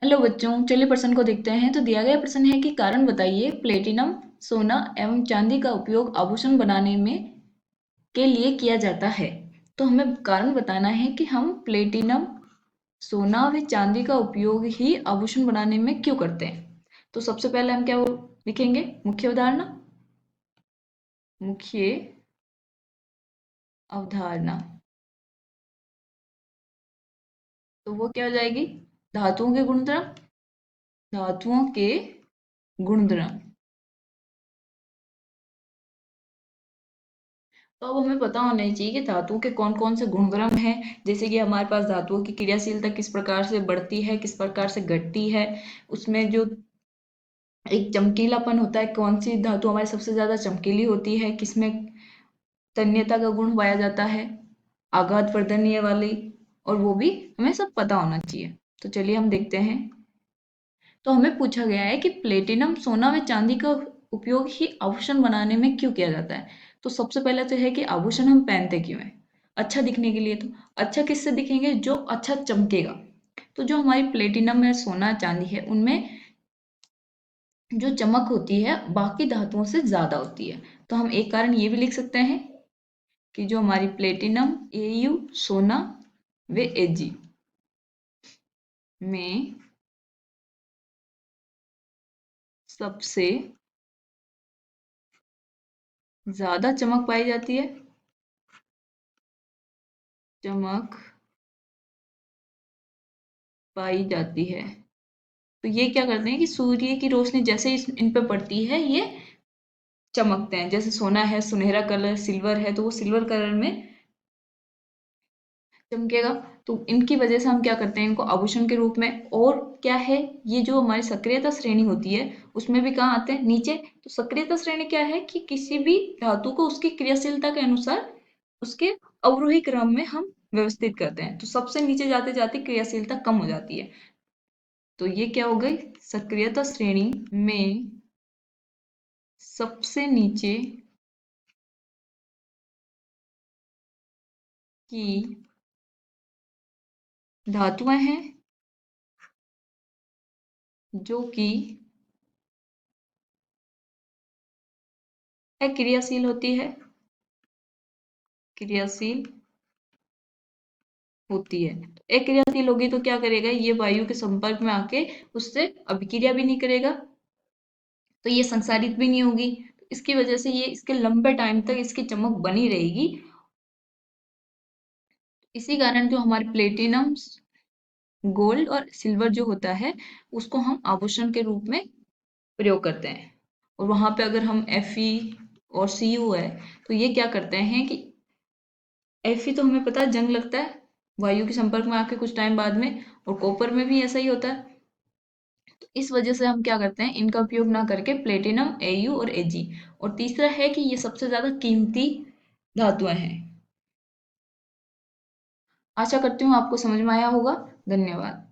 Hello बच्चों, चलिए प्रश्न को देखते हैं। तो दिया गया प्रश्न है कि कारण बताइए प्लेटिनम, सोना एवं चांदी का उपयोग आभूषण बनाने में के लिए किया जाता है। तो हमें कारण बताना है कि हम प्लेटिनम, सोना व चांदी का उपयोग ही आभूषण बनाने में क्यों करते हैं। तो सबसे पहले हम क्या लिखेंगे, मुख्य अवधारणा। मुख्य अवधारणा तो वो क्या हो जाएगी, धातुओं के गुणधर्म। धातुओं के गुणधर्म। तो अब हमें पता होना चाहिए कि धातुओं के कौन कौन से गुणधर्म हैं। जैसे कि हमारे पास धातुओं की क्रियाशीलता किस प्रकार से बढ़ती है, किस प्रकार से घटती है। उसमें जो एक चमकीलापन होता है, कौन सी धातु हमारी सबसे ज्यादा चमकीली होती है, किसमें तन्यता का गुण पाया जाता है, आघात वर्धनीय वाली, और वो भी हमें सब पता होना चाहिए। तो चलिए हम देखते हैं। तो हमें पूछा गया है कि प्लेटिनम, सोना व चांदी का उपयोग ही आभूषण बनाने में क्यों किया जाता है। तो सबसे पहले तो है कि आभूषण हम पहनते क्यों हैं, अच्छा दिखने के लिए। तो अच्छा किससे दिखेंगे, जो अच्छा चमकेगा। तो जो हमारी प्लेटिनम है, सोना चांदी है, उनमें जो चमक होती है बाकी धातुओं से ज्यादा होती है। तो हम एक कारण ये भी लिख सकते हैं कि जो हमारी प्लेटिनम, एयू, सोना व एजी में सबसे ज्यादा चमक पाई जाती है। चमक पाई जाती है। तो ये क्या करते हैं कि सूर्य की रोशनी जैसे इन पे पड़ती है, ये चमकते हैं। जैसे सोना है, सुनहरा कलर, सिल्वर है, तो वो सिल्वर कलर में चमकेगा। तो इनकी वजह से हम क्या करते हैं, इनको आभूषण के रूप में। और क्या है, ये जो हमारी सक्रियता श्रेणी होती है, उसमें भी कहाँ आते हैं, नीचे। तो सक्रियता श्रेणी क्या है कि किसी भी धातु को उसकी क्रियाशीलता के अनुसार उसके अवरोही क्रम में हम व्यवस्थित करते हैं। तो सबसे नीचे जाते जाते क्रियाशीलता कम हो जाती है। तो ये क्या हो गई, सक्रियता श्रेणी में सबसे नीचे की धातुएं हैं जो कि अक्रियाशील होती है, क्रियाशील होती है। तो अक्रियाशील होगी तो क्या करेगा, ये वायु के संपर्क में आके उससे अभिक्रिया भी नहीं करेगा, तो ये संसारित भी नहीं होगी। तो इसकी वजह से ये इसके लंबे टाइम तक इसकी चमक बनी रहेगी। इसी कारण जो हमारे प्लेटिनम, गोल्ड और सिल्वर जो होता है, उसको हम आभूषण के रूप में प्रयोग करते हैं। और वहां पे अगर हम Fe और Cu है, तो ये क्या करते हैं कि Fe तो हमें पता है जंग लगता है वायु के संपर्क में आके कुछ टाइम बाद में, और कॉपर में भी ऐसा ही होता है। तो इस वजह से हम क्या करते हैं, इनका उपयोग ना करके प्लेटिनम, Au और Ag। और तीसरा है कि ये सबसे ज्यादा कीमती धातुएं हैं। आशा करती हूँ आपको समझ में आया होगा। धन्यवाद।